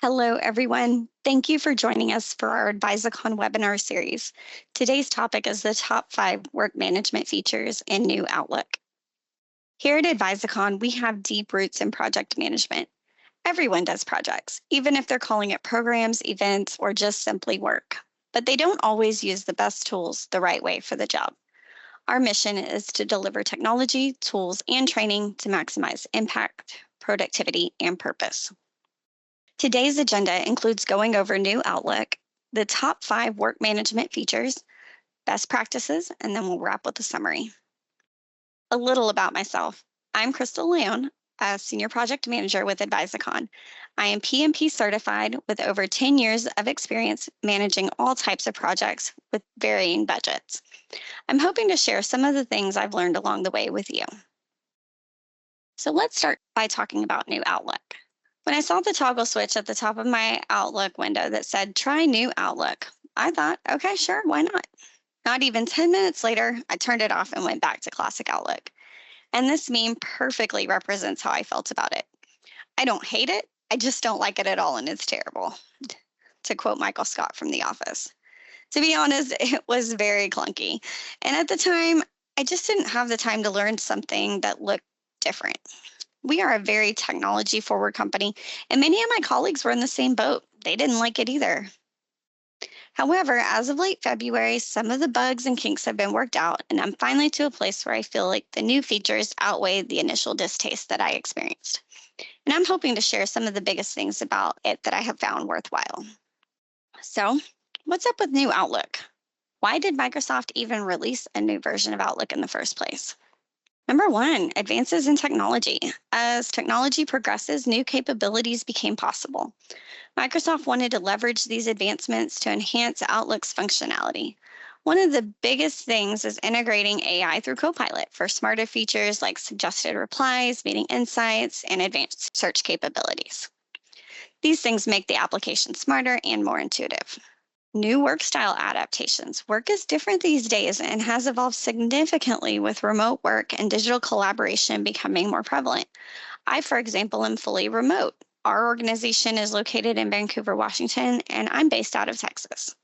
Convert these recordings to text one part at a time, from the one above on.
Hello, everyone. Thank you for joining us for our Advisicon webinar series. Today's topic is the top 5 work management features in New Outlook. Here at Advisicon, we have deep roots in project management. Everyone does projects, even if they're calling it programs, events, or just simply work. But they don't always use the best tools the right way for the job. Our mission is to deliver technology, tools, and training to maximize impact, productivity, and purpose. Today's agenda includes going over New Outlook, the top 5 work management features, best practices, and then we'll wrap with a summary. A little about myself. I'm Crystal Leon, a Senior Project Manager with Advisicon. I am PMP certified with over 10 years of experience managing all types of projects with varying budgets. I'm hoping to share some of the things I've learned along the way with you. So let's start by talking about New Outlook. When I saw the toggle switch at the top of my Outlook window that said, try New Outlook, I thought, okay, sure, why not? Not even 10 minutes later, I turned it off and went back to Classic Outlook. And this meme perfectly represents how I felt about it. I don't hate it, I just don't like it at all, and it's terrible, to quote Michael Scott from The Office. To be honest, it was very clunky. And at the time, I just didn't have the time to learn something that looked different. We are a very technology forward company, and many of my colleagues were in the same boat. They didn't like it either. However, as of late February, some of the bugs and kinks have been worked out, and I'm finally to a place where I feel like the new features outweigh the initial distaste that I experienced. And I'm hoping to share some of the biggest things about it that I have found worthwhile. So, what's up with New Outlook? Why did Microsoft even release a new version of Outlook in the first place? Number 1, advances in technology. As technology progresses, new capabilities became possible. Microsoft wanted to leverage these advancements to enhance Outlook's functionality. One of the biggest things is integrating AI through Copilot for smarter features like suggested replies, meeting insights, and advanced search capabilities. These things make the application smarter and more intuitive. New work style adaptations. Work is different these days and has evolved significantly with remote work and digital collaboration becoming more prevalent. I, for example, am fully remote. Our organization is located in Vancouver, Washington, and I'm based out of Texas.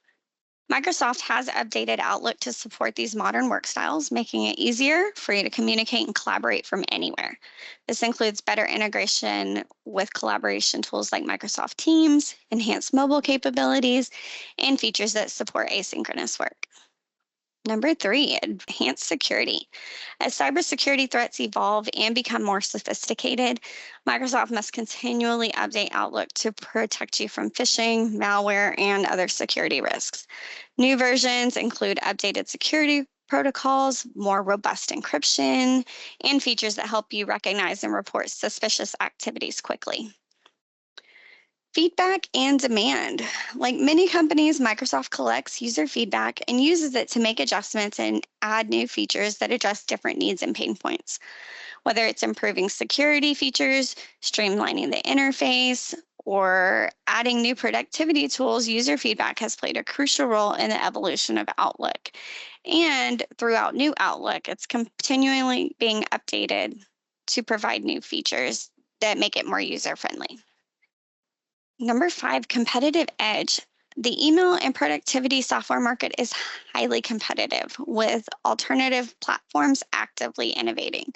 Microsoft has updated Outlook to support these modern work styles, making it easier for you to communicate and collaborate from anywhere. This includes better integration with collaboration tools like Microsoft Teams, enhanced mobile capabilities, and features that support asynchronous work. Number 3, enhanced security. As cybersecurity threats evolve and become more sophisticated, Microsoft must continually update Outlook to protect you from phishing, malware, and other security risks. New versions include updated security protocols, more robust encryption, and features that help you recognize and report suspicious activities quickly. Feedback and demand. Like many companies, Microsoft collects user feedback and uses it to make adjustments and add new features that address different needs and pain points. Whether it's improving security features, streamlining the interface, or adding new productivity tools, user feedback has played a crucial role in the evolution of Outlook. And throughout New Outlook, it's continually being updated to provide new features that make it more user friendly. Number 5, competitive edge. The email and productivity software market is highly competitive, with alternative platforms actively innovating.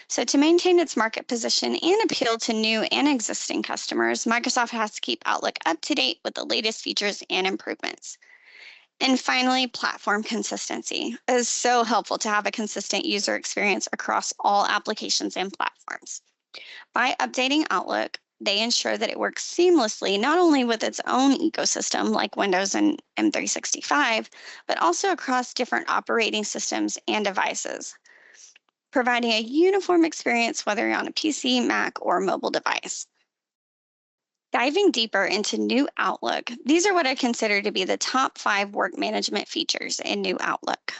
So, to maintain its market position and appeal to new and existing customers, Microsoft has to keep Outlook up to date with the latest features and improvements. And finally, platform consistency. It is so helpful to have a consistent user experience across all applications and platforms. By updating Outlook, they ensure that it works seamlessly, not only with its own ecosystem like Windows and M365, but also across different operating systems and devices, providing a uniform experience whether you're on a PC, Mac, or mobile device. Diving deeper into New Outlook, these are what I consider to be the top 5 work management features in New Outlook.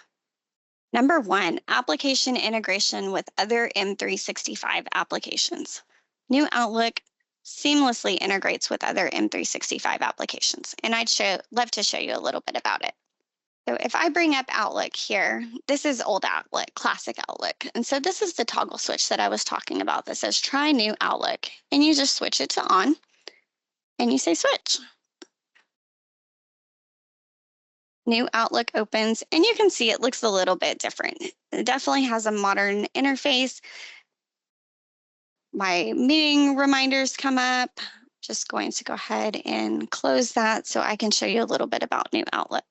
Number 1, application integration with other M365 applications. New Outlook seamlessly integrates with other M365 applications, and love to show you a little bit about it. So if I bring up Outlook here, this is old Outlook, classic Outlook. And so this is the toggle switch that I was talking about that says try New Outlook, and you just switch it to on, and you say switch. New Outlook opens, and you can see it looks a little bit different. It definitely has a modern interface. My meeting reminders come up. Just going to go ahead and close that so I can show you a little bit about New Outlook.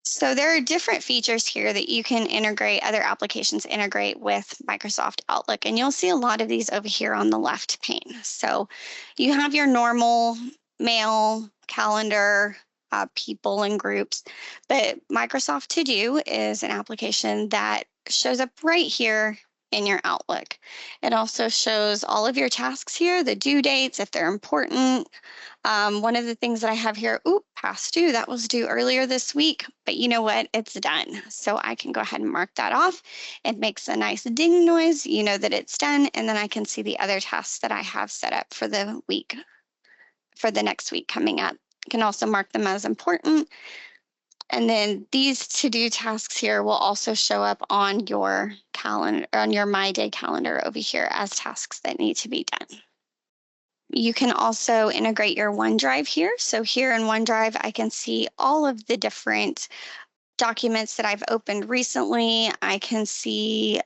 So there are different features here that you can integrate, other applications integrate with Microsoft Outlook, and you'll see a lot of these over here on the left pane. So you have your normal mail, calendar, people and groups, but Microsoft To Do is an application that shows up right here in your Outlook. It also shows all of your tasks here, the due dates, if they're important, one of the things that I have here, past due, that was due earlier this week, but you know what? It's done. So I can go ahead and mark that off. It makes a nice ding noise. You know that it's done. And then I can see the other tasks that I have set up for the week, for the next week coming up. I can also mark them as important. And then these to-do tasks here will also show up on your calendar, on your My Day calendar over here as tasks that need to be done. You can also integrate your OneDrive here. So here in OneDrive, I can see all of the different documents that I've opened recently. I can see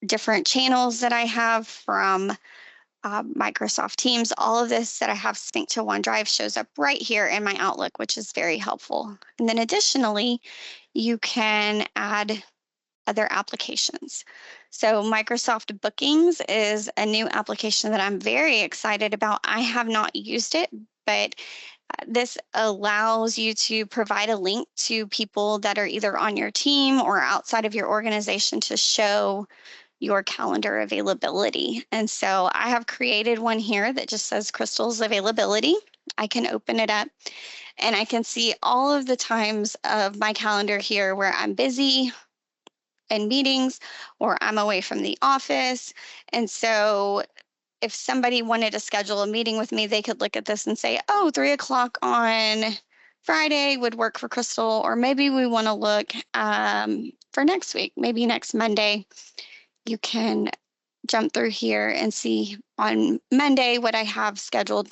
different channels that I have from Microsoft Teams. All of this that I have synced to OneDrive shows up right here in my Outlook, which is very helpful. And then additionally, you can add other applications. So Microsoft Bookings is a new application that I'm very excited about. I have not used it, but this allows you to provide a link to people that are either on your team or outside of your organization to show your calendar availability. And so I have created one here that just says Crystal's availability. I can open it up and I can see all of the times of my calendar here where I'm busy in meetings or I'm away from the office. And so if somebody wanted to schedule a meeting with me, they could look at this and say, oh, 3 o'clock on Friday would work for Crystal, or maybe we want to look for next week, maybe next Monday. You can jump through here and see on Monday what I have scheduled,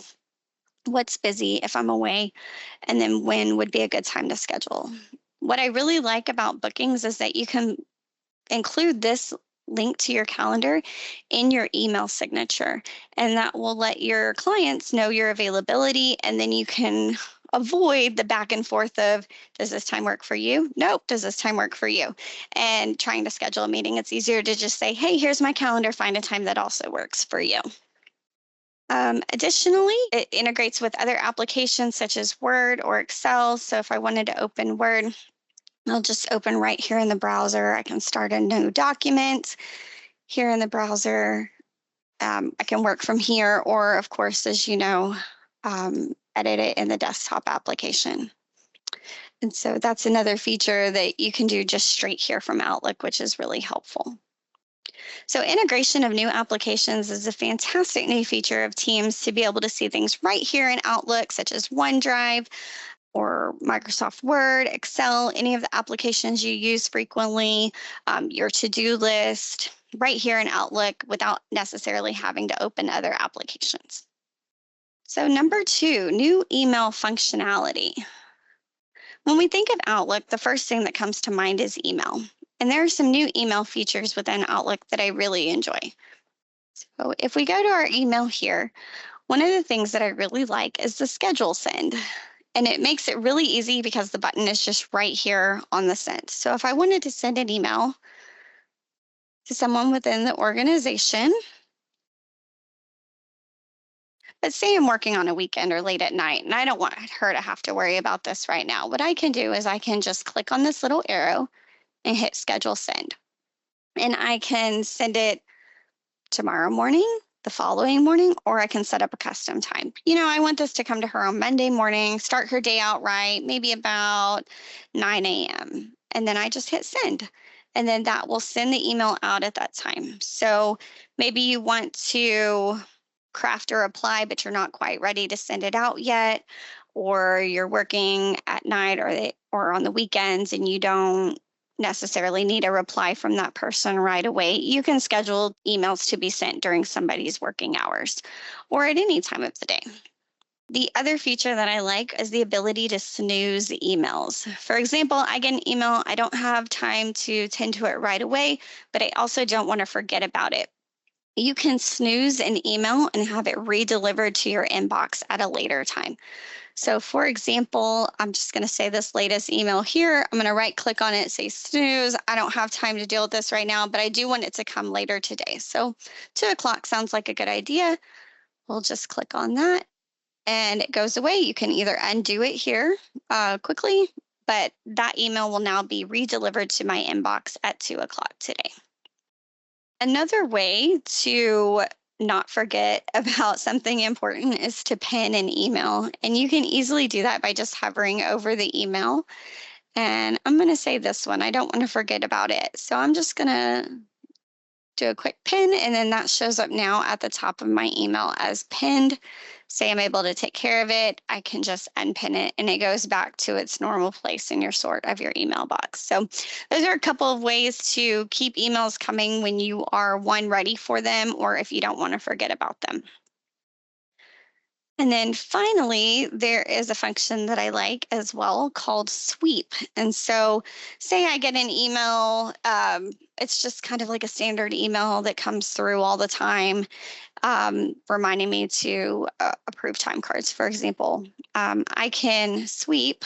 what's busy if I'm away, and then when would be a good time to schedule. What I really like about bookings is that you can include this link to your calendar in your email signature, and that will let your clients know your availability, and then you can avoid the back and forth of, does this time work for you? Nope. Does this time work for you? And trying to schedule a meeting, it's easier to just say, hey, here's my calendar, find a time that also works for you. Additionally, it integrates with other applications such as Word or Excel. So if I wanted to open Word, I'll just open right here in the browser. I can start a new document here in the browser. I can work from here, or of course, as you know, edit it in the desktop application. And so that's another feature that you can do just straight here from Outlook, which is really helpful. So integration of new applications is a fantastic new feature of Teams to be able to see things right here in Outlook, such as OneDrive, or Microsoft Word, Excel, any of the applications you use frequently, your to-do list, right here in Outlook without necessarily having to open other applications. So number 2, new email functionality. When we think of Outlook, the first thing that comes to mind is email. And there are some new email features within Outlook that I really enjoy. So if we go to our email here, one of the things that I really like is the schedule send. And it makes it really easy because the button is just right here on the send. So if I wanted to send an email to someone within the organization, but say I'm working on a weekend or late at night, and I don't want her to have to worry about this right now, what I can do is I can just click on this little arrow and hit schedule send. And I can send it tomorrow morning, the following morning, or I can set up a custom time. You know, I want this to come to her on Monday morning, start her day out right, maybe about 9 a.m. And then I just hit send. And then that will send the email out at that time. So maybe you want to craft a reply, but you're not quite ready to send it out yet, or you're working at night or on the weekends and you don't necessarily need a reply from that person right away. You can schedule emails to be sent during somebody's working hours or at any time of the day. The other feature that I like is the ability to snooze emails. For example, I get an email, I don't have time to tend to it right away, but I also don't want to forget about it. You can snooze an email and have it re-delivered to your inbox at a later time. So for example, I'm just going to say this latest email here. I'm going to right click on it, say snooze. I don't have time to deal with this right now, but I do want it to come later today. So 2 o'clock sounds like a good idea. We'll just click on that and it goes away. You can either undo it here quickly, but that email will now be re-delivered to my inbox at 2 o'clock today. Another way to not forget about something important is to pin an email. And you can easily do that by just hovering over the email. And I'm going to say this one, I don't want to forget about it. So I'm just going to do a quick pin, and then that shows up now at the top of my email as pinned. Say I'm able to take care of it, I can just unpin it and it goes back to its normal place in your sort of your email box. So those are a couple of ways to keep emails coming when you are ready for them, or if you don't want to forget about them. And then finally, there is a function that I like as well called sweep. And so, say I get an email, it's just kind of like a standard email that comes through all the time, reminding me to approve time cards, for example. I can sweep.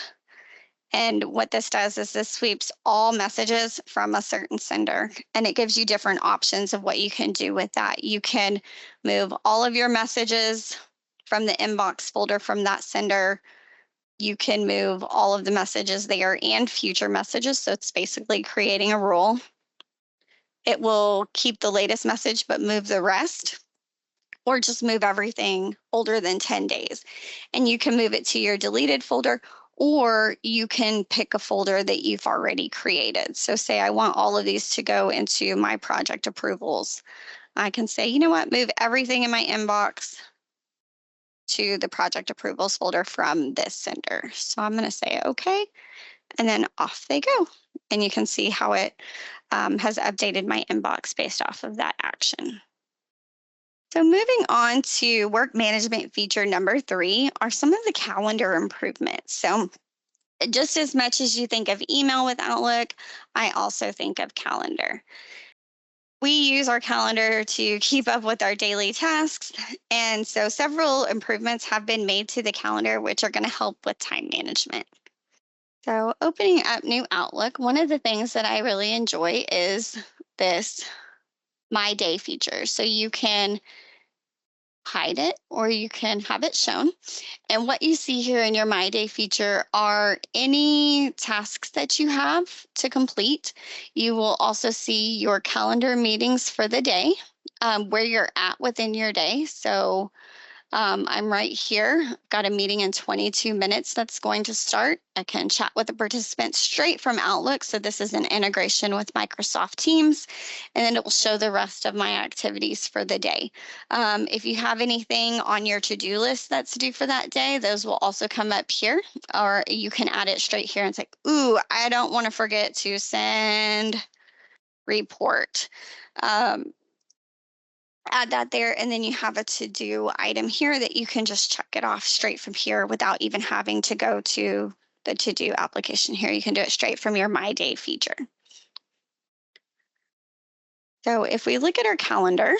And what this does is this sweeps all messages from a certain sender, and it gives you different options of what you can do with that. You can move all of your messages from the inbox folder from that sender. You can move all of the messages there and future messages. So it's basically creating a rule. It will keep the latest message, but move the rest, or just move everything older than 10 days. And you can move it to your deleted folder, or you can pick a folder that you've already created. So say I want all of these to go into my project approvals. I can say, you know what, move everything in my inbox to the project approvals folder from this sender. So I'm going to say okay, and then off they go. And you can see how it has updated my inbox based off of that action. So moving on to work management feature number 3 are some of the calendar improvements. So just as much as you think of email with Outlook, I also think of calendar. We use our calendar to keep up with our daily tasks. And so several improvements have been made to the calendar, which are going to help with time management. So opening up new Outlook, one of the things that I really enjoy is this My Day feature. So you can hide it or you can have it shown. And what you see here in your My Day feature are any tasks that you have to complete. You will also see your calendar meetings for the day, where you're at within your day. So I'm right here. I've got a meeting in 22 minutes that's going to start. I can chat with the participants straight from Outlook. So this is an integration with Microsoft Teams, and then it will show the rest of my activities for the day. If you have anything on your to-do list that's due for that day, those will also come up here, or you can add it straight here and say, ooh, I don't want to forget to send report. Um, Add that there, and then you have a to-do item here that you can just check it off straight from here without even having to go to the to-do application here. You can do it straight from your My Day feature. So if we look at our calendar,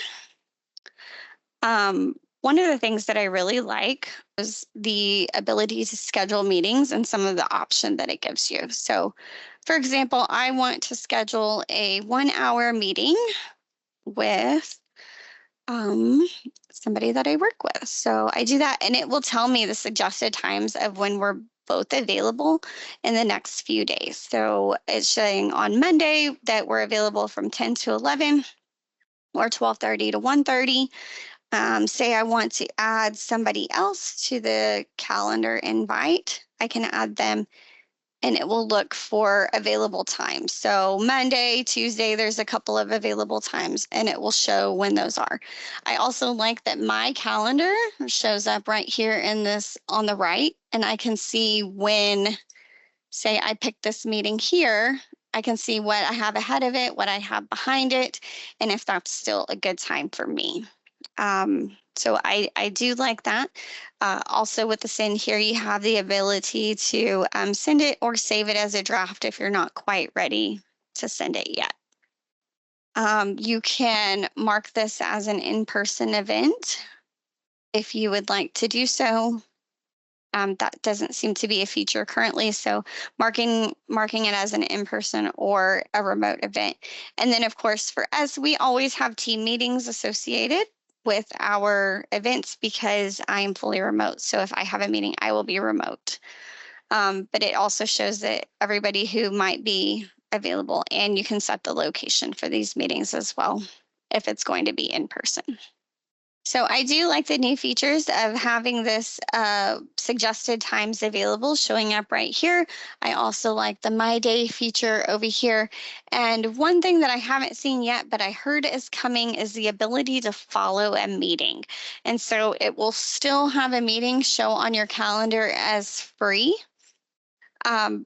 one of the things that I really like is the ability to schedule meetings and some of the option that it gives you. So for example, I want to schedule a 1-hour meeting with somebody that I work with. So I do that, and it will tell me the suggested times of when we're both available in the next few days. So it's showing on Monday that we're available from 10 to 11 or 12:30 to 1:30. Say I want to add somebody else to the calendar invite, I can add them, and it will look for available times. So Monday, Tuesday, there's a couple of available times, and it will show when those are. I also like that my calendar shows up right here in this on the right, and I can see when, say I pick this meeting here, I can see what I have ahead of it, what I have behind it, and if that's still a good time for me. So I do like that. Also, with the send here, you have the ability to send it or save it as a draft if you're not quite ready to send it yet. You can mark this as an in-person event if you would like to do so. That doesn't seem to be a feature currently, so marking it as an in-person or a remote event. And then, of course, for us, we always have team meetings associated with our events because I am fully remote. So if I have a meeting, I will be remote. But it also shows that everybody who might be available, and you can set the location for these meetings as well if it's going to be in person. So I do like the new features of having this suggested times available showing up right here. I also like the My Day feature over here. And one thing that I haven't seen yet, but I heard is coming, is the ability to follow a meeting. And so it will still have a meeting show on your calendar as free. Um,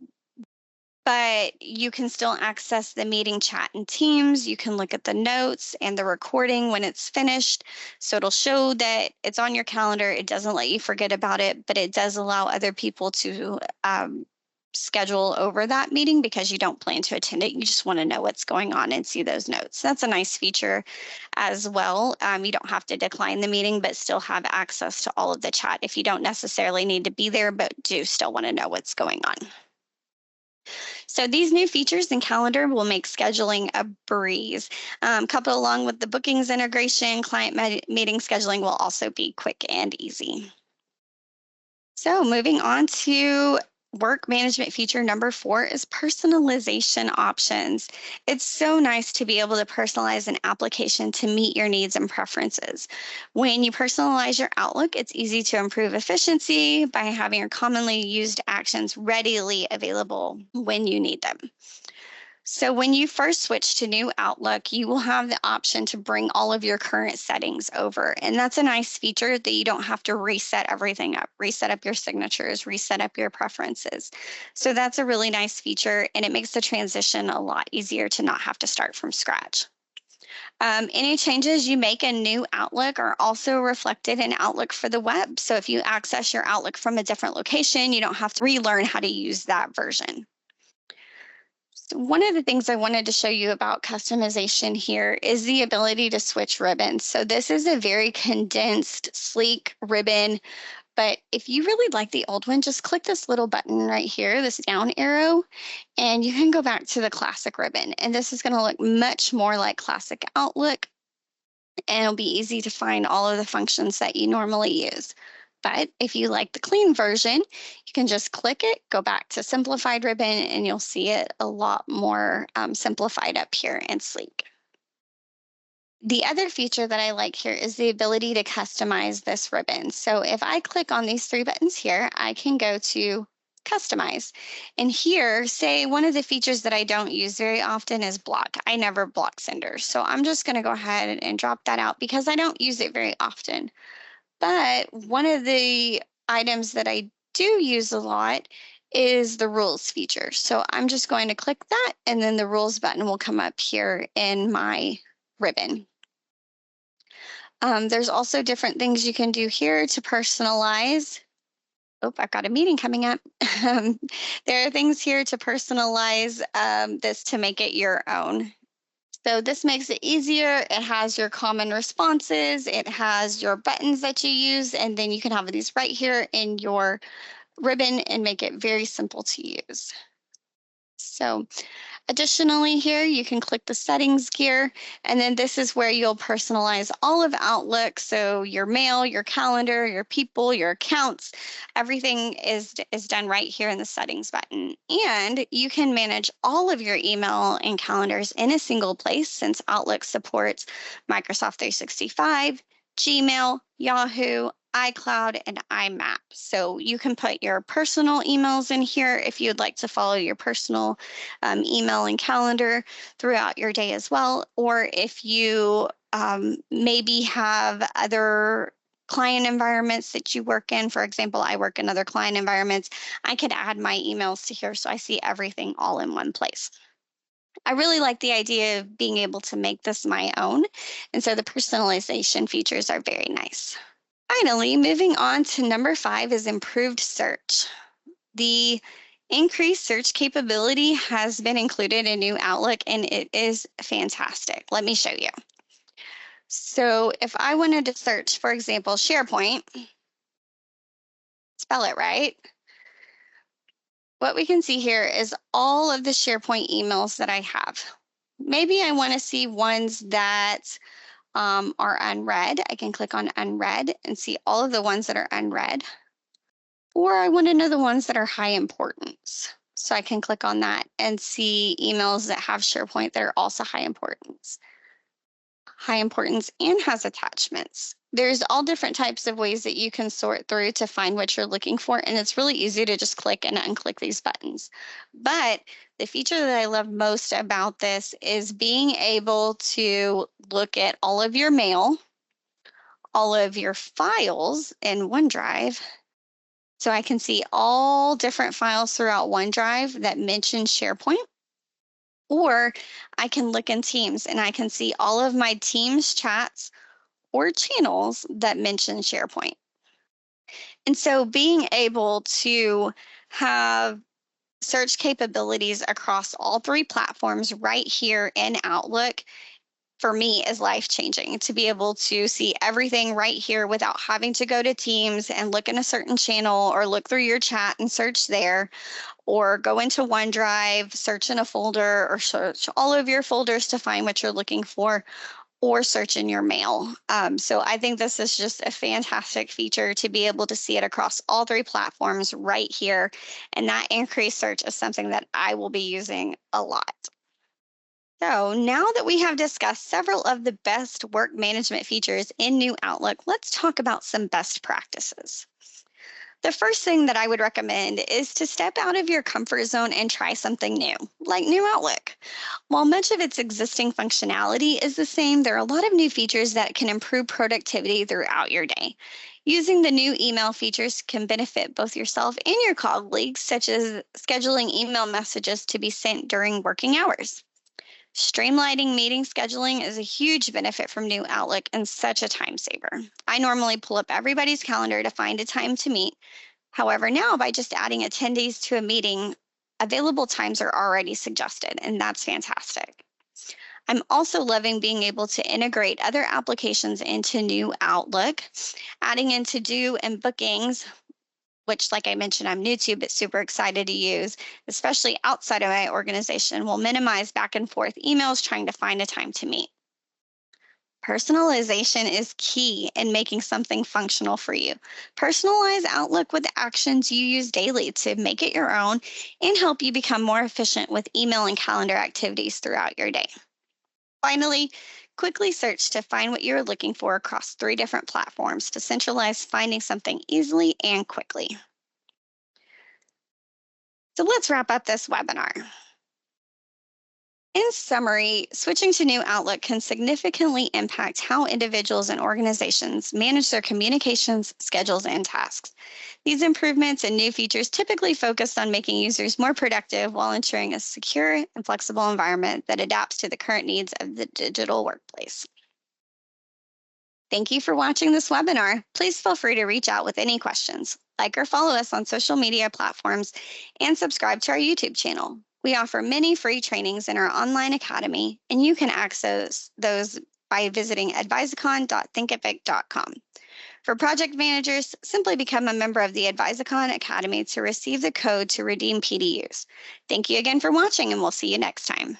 but you can still access the meeting chat in Teams. You can look at the notes and the recording when it's finished. So it'll show that it's on your calendar. It doesn't let you forget about it, but it does allow other people to schedule over that meeting because you don't plan to attend it. You just want to know what's going on and see those notes. That's a nice feature as well. You don't have to decline the meeting, but still have access to all of the chat if you don't necessarily need to be there, but do still want to know what's going on. So these new features in Calendar will make scheduling a breeze. Coupled along with the bookings integration, client meeting scheduling will also be quick and easy. So moving on to work management feature number 4 is personalization options. It's so nice to be able to personalize an application to meet your needs and preferences. When you personalize your Outlook, it's easy to improve efficiency by having your commonly used actions readily available when you need them. So when you first switch to new Outlook, you will have the option to bring all of your current settings over. And that's a nice feature that you don't have to reset everything up, reset up your signatures, reset up your preferences. So that's a really nice feature, and it makes the transition a lot easier to not have to start from scratch. Any changes you make in new Outlook are also reflected in Outlook for the web. So if you access your Outlook from a different location, you don't have to relearn how to use that version. So one of the things I wanted to show you about customization here is the ability to switch ribbons. So this is a very condensed, sleek ribbon, but if you really like the old one, just click this little button right here, this down arrow, and you can go back to the classic ribbon. And this is going to look much more like classic Outlook, and it'll be easy to find all of the functions that you normally use. But if you like the clean version, you can just click it, go back to simplified ribbon, and you'll see it a lot more simplified up here and sleek. The other feature that I like here is the ability to customize this ribbon. So if I click on these 3 buttons here, I can go to customize. And here, say one of the features that I don't use very often is block. I never block senders. So I'm just going to go ahead and drop that out because I don't use it very often. But one of the items that I do use a lot is the rules feature. So I'm just going to click that, and then the rules button will come up here in my ribbon. There's also different things you can do here to personalize. Oh, I've got a meeting coming up. Um, there are things here to personalize this to make it your own. So this makes it easier. It has your common responses. It has your buttons that you use, and then you can have these right here in your ribbon and make it very simple to use. So additionally here, you can click the settings gear, and then this is where you'll personalize all of Outlook. So your mail, your calendar, your people, your accounts, everything is done right here in the settings button. And you can manage all of your email and calendars in a single place since Outlook supports Microsoft 365, Gmail, Yahoo, iCloud, and IMAP. So you can put your personal emails in here if you'd like to follow your personal email and calendar throughout your day as well. Or if you maybe have other client environments that you work in, for example, I work in other client environments, I could add my emails to here so I see everything all in one place. I really like the idea of being able to make this my own. And so the personalization features are very nice. Finally, moving on to number 5 is improved search. The increased search capability has been included in new Outlook, and it is fantastic. Let me show you. So if I wanted to search, for example, SharePoint, spell it right, what we can see here is all of the SharePoint emails that I have. Maybe I want to see ones that are unread. I can click on unread and see all of the ones that are unread. Or I want to know the ones that are high importance. So I can click on that and see emails that have SharePoint that are also high importance and has attachments. There's all different types of ways that you can sort through to find what you're looking for, and it's really easy to just click and unclick these buttons. But the feature that I love most about this is being able to look at all of your mail, all of your files in OneDrive. So I can see all different files throughout OneDrive that mention SharePoint. Or I can look in Teams and I can see all of my Teams chats or channels that mention SharePoint. And so being able to have search capabilities across all 3 platforms right here in Outlook for me is life changing, to be able to see everything right here without having to go to Teams and look in a certain channel or look through your chat and search there, or go into OneDrive, search in a folder, or search all of your folders to find what you're looking for, or search in your mail. So I think this is just a fantastic feature to be able to see it across all 3 platforms right here. And that increased search is something that I will be using a lot. So now that we have discussed several of the best work management features in New Outlook, let's talk about some best practices. The first thing that I would recommend is to step out of your comfort zone and try something new, like New Outlook. While much of its existing functionality is the same, there are a lot of new features that can improve productivity throughout your day. Using the new email features can benefit both yourself and your colleagues, such as scheduling email messages to be sent during working hours. Streamlining meeting scheduling is a huge benefit from New Outlook and such a time saver. I normally pull up everybody's calendar to find a time to meet. However, now by just adding attendees to a meeting, available times are already suggested, and that's fantastic. I'm also loving being able to integrate other applications into New Outlook, adding in to do and bookings, which, like I mentioned, I'm new to, but super excited to use, especially outside of my organization, will minimize back and forth emails trying to find a time to meet. Personalization is key in making something functional for you. Personalize Outlook with actions you use daily to make it your own and help you become more efficient with email and calendar activities throughout your day. Finally, quickly search to find what you're looking for across 3 different platforms to centralize finding something easily and quickly. So let's wrap up this webinar. In summary, switching to New Outlook can significantly impact how individuals and organizations manage their communications, schedules, and tasks. These improvements and new features typically focus on making users more productive while ensuring a secure and flexible environment that adapts to the current needs of the digital workplace. Thank you for watching this webinar. Please feel free to reach out with any questions. Like or follow us on social media platforms and subscribe to our YouTube channel. We offer many free trainings in our online academy, and you can access those by visiting advisicon.thinkific.com. For project managers, simply become a member of the Advisicon Academy to receive the code to redeem PDUs. Thank you again for watching, and we'll see you next time.